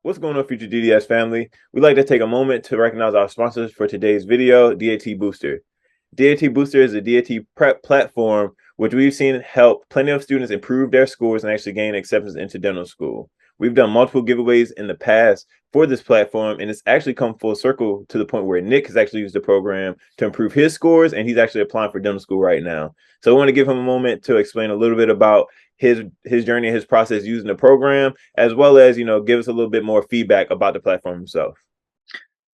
What's going on, FutureDDS family? We'd like to take a moment to recognize our sponsors for today's video, DAT Booster. DAT Booster is a DAT prep platform which we've seen help plenty of students improve their scores and actually gain acceptance into dental school. We've done multiple giveaways in the past for this platform, and it's actually come full circle to the point where Nick has actually used the program to improve his scores, and he's actually applying for dental school right now. So I want to give him a moment to explain a little bit about his journey, his process using the program, as well as, give us a little bit more feedback about the platform himself.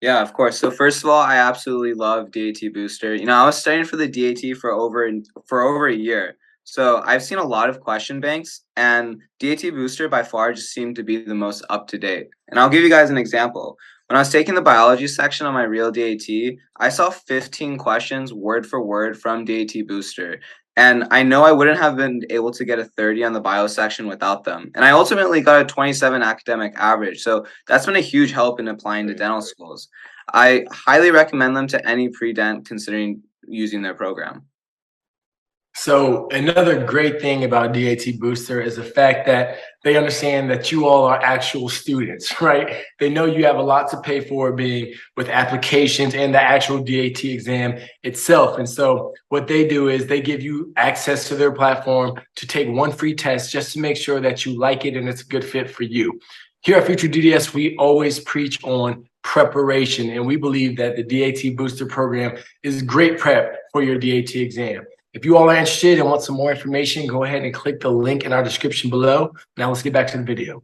Yeah, of course. So first of all, I absolutely love DAT Booster. I was studying for the DAT for over a year. So I've seen a lot of question banks, and DAT Booster by far just seemed to be the most up to date. And I'll give you guys an example. When I was taking the biology section on my real DAT, I saw 15 questions word for word from DAT Booster. And I know I wouldn't have been able to get a 30 on the bio section without them. And I ultimately got a 27 academic average. So that's been a huge help in applying to dental schools. I highly recommend them to any pre-dent considering using their program. So another great thing about DAT Booster is the fact that they understand that you all are actual students, right? They know you have a lot to pay for, being with applications and the actual DAT exam itself. And so what they do is they give you access to their platform to take one free test just to make sure that you like it and it's a good fit for you. Here at FutureDDS, we always preach on preparation, and we believe that the DAT Booster program is great prep for your DAT exam. If you all are interested and want some more information, go ahead and click the link in our description below. Now let's get back to the video.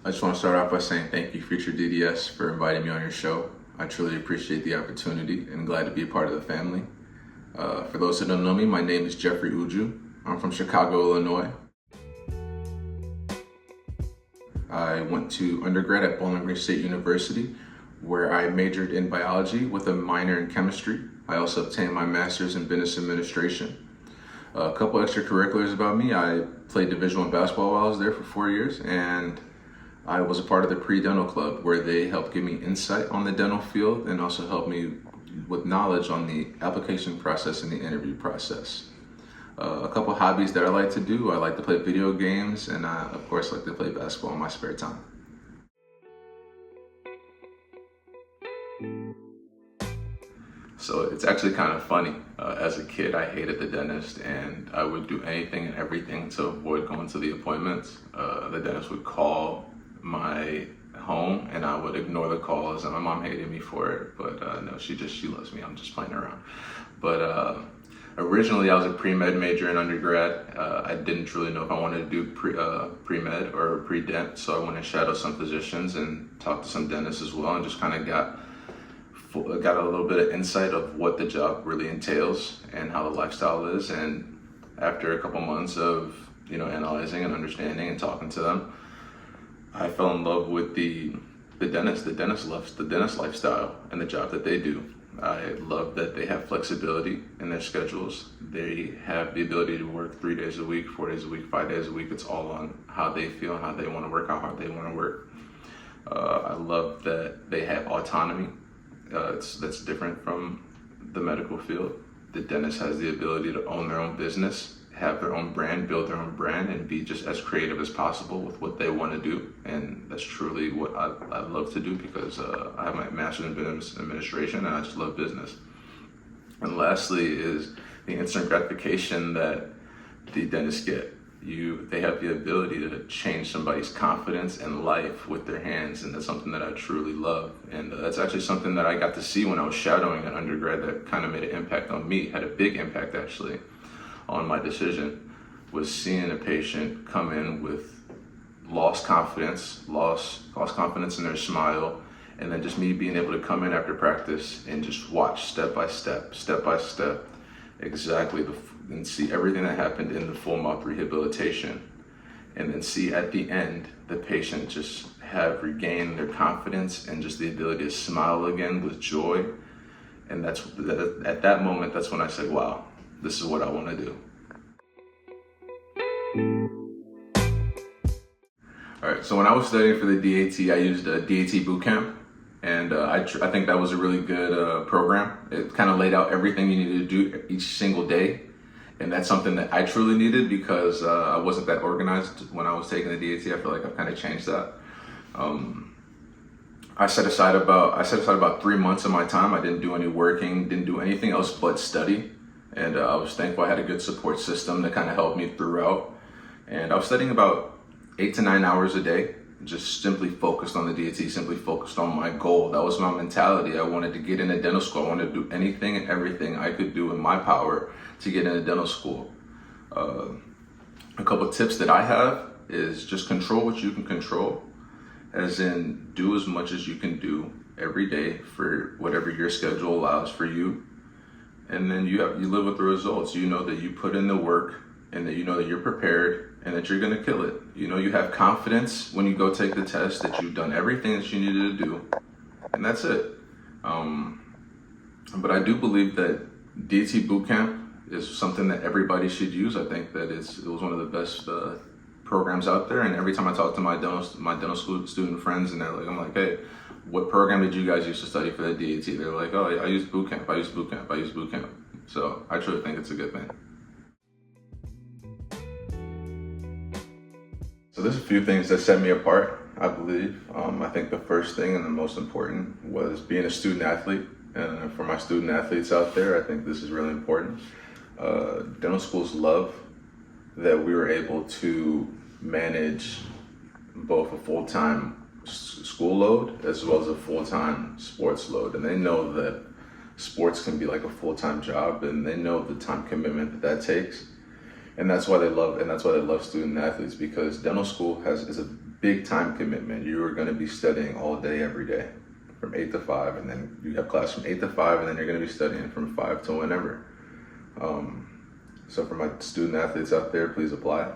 I just want to start off by saying thank you, FutureDDS, for inviting me on your show. I truly appreciate the opportunity and glad to be a part of the family. For those who don't know me, my name is Jeffrey Uju. I'm from Chicago, Illinois. I went to undergrad at Bowling Green State University, where I majored in biology with a minor in chemistry. I also obtained my master's in business administration. A couple extracurriculars about me: I played Division I basketball while I was there for 4 years, and I was a part of the pre-dental club, where they helped give me insight on the dental field and also helped me with knowledge on the application process and the interview process. A couple hobbies that I like to do: I like to play video games, and I, of course, like to play basketball in my spare time. So it's actually kind of funny. As a kid, I hated the dentist, and I would do anything and everything to avoid going to the appointments. The dentist would call my home, and I would ignore the calls, and my mom hated me for it. But no, she loves me. I'm just playing around. But originally, I was a pre-med major in undergrad. I didn't really know if I wanted to do pre-med or pre-dent, so I went and shadowed some physicians and talked to some dentists as well, and just kind of got a little bit of insight of what the job really entails and how the lifestyle is. And after a couple months of analyzing and understanding and talking to them, I fell in love with the dentist lifestyle and the job that they do. I love that they have flexibility in their schedules. They have the ability to work 3 days a week, 4 days a week, 5 days a week. It's all on how they feel, how they want to work, how hard they want to work. I love that they have autonomy. That's different from the medical field. The dentist has the ability to own their own business, have their own brand, build their own brand, and be just as creative as possible with what they want to do. And that's truly what I love to do, because I have my master's in business administration, and I just love business. And lastly is the instant gratification that the dentists get. They have the ability to change somebody's confidence and life with their hands, and that's something that I truly love. And that's actually something that I got to see when I was shadowing an undergrad that kind of made an impact on me, had a big impact actually on my decision, was seeing a patient come in with lost confidence in their smile, and then just me being able to come in after practice and just watch step by step, exactly and see everything that happened in the full mouth rehabilitation, and then see at the end the patient just have regained their confidence and just the ability to smile again with joy. And at that moment, that's when I said, wow, this is what I want to do. All right, so when I was studying for the DAT, I used a DAT bootcamp, and I think that was a really good program. It kind of laid out everything you needed to do each single day And that's something that I truly needed because I wasn't that organized when I was taking the DAT. I feel like I've kind of changed that. I set aside about 3 months of my time. I didn't do any working, didn't do anything else but study. And I was thankful I had a good support system that kind of helped me throughout. And I was studying about 8 to 9 hours a day, just simply focused on the DAT, simply focused on my goal. That was my mentality. I wanted to get into dental school. I wanted to do anything and everything I could do in my power to get into dental school. A couple of tips that I have is just control what you can control, as in do as much as you can do every day for whatever your schedule allows for you. And then you live with the results. You know that you put in the work and that you know that you're prepared and that you're gonna kill it. You know, you have confidence when you go take the test that you've done everything that you needed to do, and that's it. But I do believe that DAT Bootcamp is something that everybody should use. I think that it was one of the best programs out there, and every time I talk to my dental school student friends, and I'm like, hey, what program did you guys use to study for the DAT? They're like, oh, yeah, I use bootcamp. So I truly think it's a good thing. So there's a few things that set me apart, I believe. I think the first thing and the most important was being a student athlete. And for my student athletes out there, I think this is really important. Dental schools love that we were able to manage both a full-time school load as well as a full-time sports load. And they know that sports can be like a full-time job, and they know the time commitment that takes. And that's why they love student athletes, because dental school is a big time commitment. You are going to be studying all day, every day, from 8 to 5, and then you have class from 8 to 5, and then you're going to be studying from 5 to whenever. So for my student athletes out there, please apply.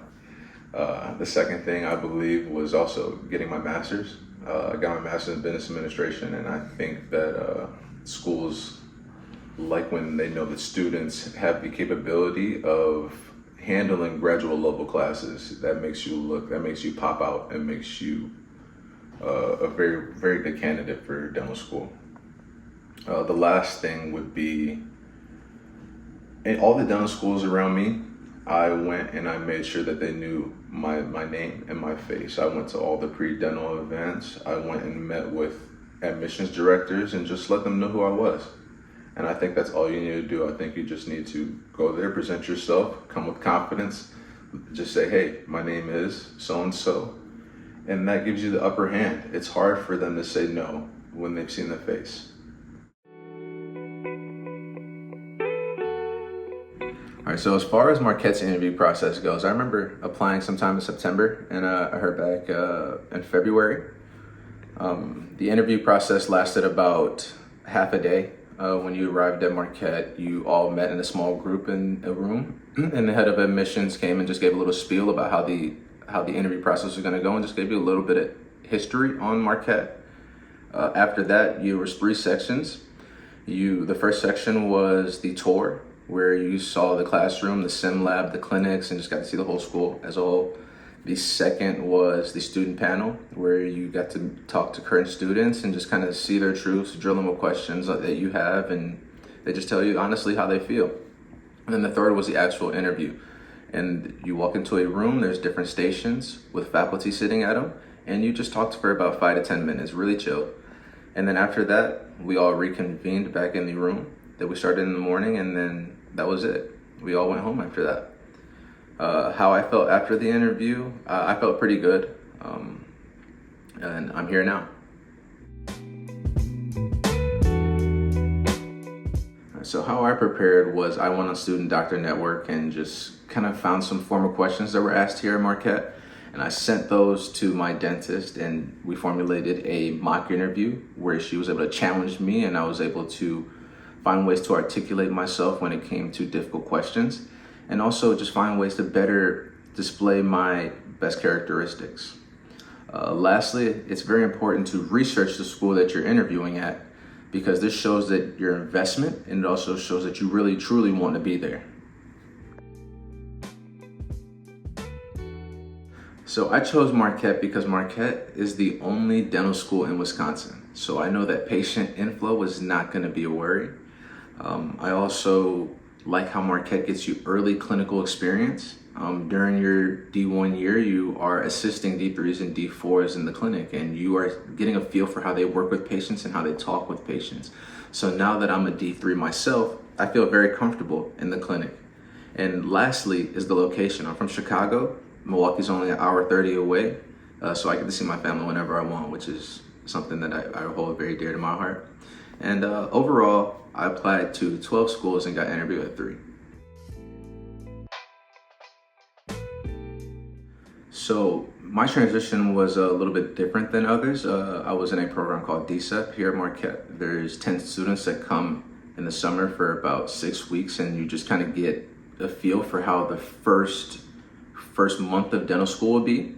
The second thing I believe was also getting my master's. I got my master's in business administration, and I think that schools like when they know that students have the capability of handling graduate level classes. That makes you pop out and makes you a very, very good candidate for dental school. The last thing would be, in all the dental schools around me, I went and I made sure that they knew my name and my face. I went to all the pre-dental events. I went and met with admissions directors and just let them know who I was. And I think that's all you need to do. I think you just need to go there, present yourself, come with confidence, just say, hey, my name is so-and-so. And that gives you the upper hand. It's hard for them to say no when they've seen the face. All right, so as far as Marquette's interview process goes, I remember applying sometime in September, and I heard back in February. The interview process lasted about half a day. When you arrived at Marquette, you all met in a small group in a room, and the head of admissions came and just gave a little spiel about how the interview process was going to go, and just gave you a little bit of history on Marquette. After that, there was 3 sections. The first section was the tour, where you saw the classroom, the sim lab, the clinics, and just got to see the whole school as a whole. The second was the student panel, where you got to talk to current students and just kind of see their truths, drill them with questions that you have, and they just tell you honestly how they feel. And then the third was the actual interview. And you walk into a room, there's different stations with faculty sitting at them, and you just talked for about 5 to 10 minutes, really chill. And then after that, we all reconvened back in the room that we started in the morning, and then that was it. We all went home after that. How I felt after the interview, I felt pretty good, and I'm here now. So how I prepared was I went on Student Doctor Network and just kind of found some formal questions that were asked here at Marquette, and I sent those to my dentist, and we formulated a mock interview where she was able to challenge me, and I was able to find ways to articulate myself when it came to difficult questions, and also just find ways to better display my best characteristics. Lastly, it's very important to research the school that you're interviewing at, because this shows that your investment, and it also shows that you really truly want to be there. So I chose Marquette because Marquette is the only dental school in Wisconsin. So I know that patient inflow is not going to be a worry. I also like how Marquette gets you early clinical experience. During your D1 year, you are assisting D3s and D4s in the clinic, and you are getting a feel for how they work with patients and how they talk with patients. So now that I'm a D3 myself, I feel very comfortable in the clinic. And lastly is the location. I'm from Chicago. Milwaukee's only an hour 30 away, so I get to see my family whenever I want, which is something that I hold very dear to my heart. And overall, I applied to 12 schools and got interviewed at 3. So my transition was a little bit different than others. I was in a program called DSEP here at Marquette. There's 10 students that come in the summer for about 6 weeks, and you just kind of get a feel for how the first month of dental school will be.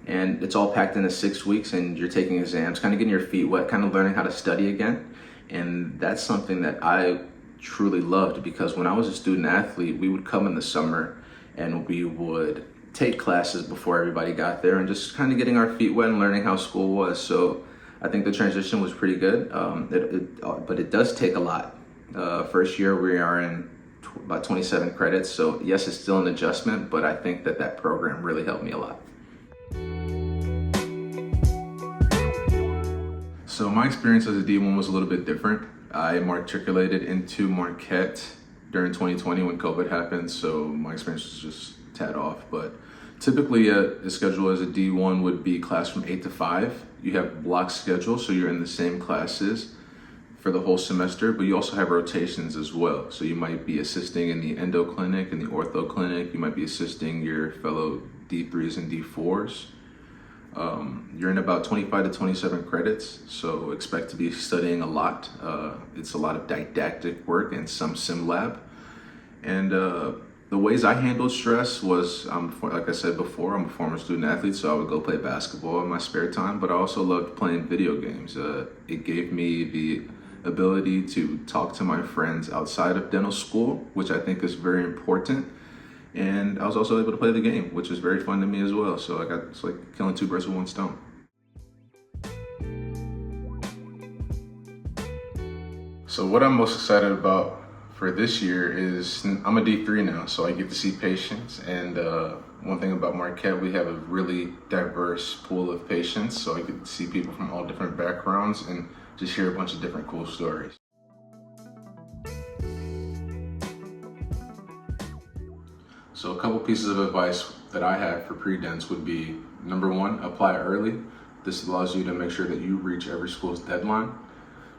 And it's all packed into 6 weeks, and you're taking exams, kind of getting your feet wet, kind of learning how to study again. And that's something that I truly loved, because when I was a student athlete, we would come in the summer and we would take classes before everybody got there and just kind of getting our feet wet and learning how school was. So I think the transition was pretty good, but it does take a lot. First year we are in about 27 credits. So yes, it's still an adjustment, but I think that program really helped me a lot. So my experience as a D1 was a little bit different. I matriculated into Marquette during 2020 when COVID happened, so my experience was just a tad off. But typically a schedule as a D1 would be class from 8 to 5. You have block schedule, so you're in the same classes for the whole semester, but you also have rotations as well. So you might be assisting in the endo clinic, in the ortho clinic, you might be assisting your fellow D3s and D4s. You're in about 25 to 27 credits, so expect to be studying a lot. It's a lot of didactic work and some sim lab. And the ways I handled stress was, like I said before, I'm a former student athlete, so I would go play basketball in my spare time, but I also loved playing video games. It gave me the ability to talk to my friends outside of dental school, which I think is very important. And I was also able to play the game, which was very fun to me as well. So it's like killing 2 birds with 1 stone. So what I'm most excited about for this year is I'm a D3 now, so I get to see patients. And one thing about Marquette, we have a really diverse pool of patients. So I get to see people from all different backgrounds and just hear a bunch of different cool stories. So a couple pieces of advice that I have for pre-dents would be, number 1, apply early. This allows you to make sure that you reach every school's deadline.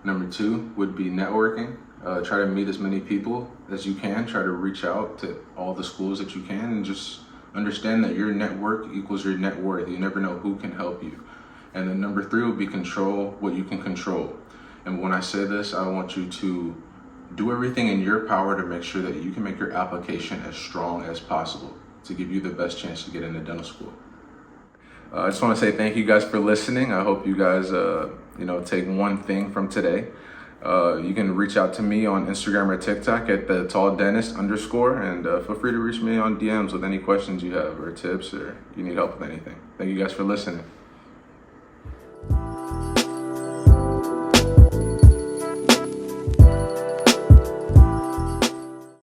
Number 2 would be networking. Try to meet as many people as you can. Try to reach out to all the schools that you can, and just understand that your network equals your net worth. You never know who can help you. And then number 3 would be control what you can control. And when I say this, I want you to do everything in your power to make sure that you can make your application as strong as possible to give you the best chance to get into dental school. I just want to say thank you guys for listening. I hope you guys, take one thing from today. You can reach out to me on Instagram or TikTok at @tallDentist_, and feel free to reach me on DMs with any questions you have or tips, or you need help with anything. Thank you guys for listening.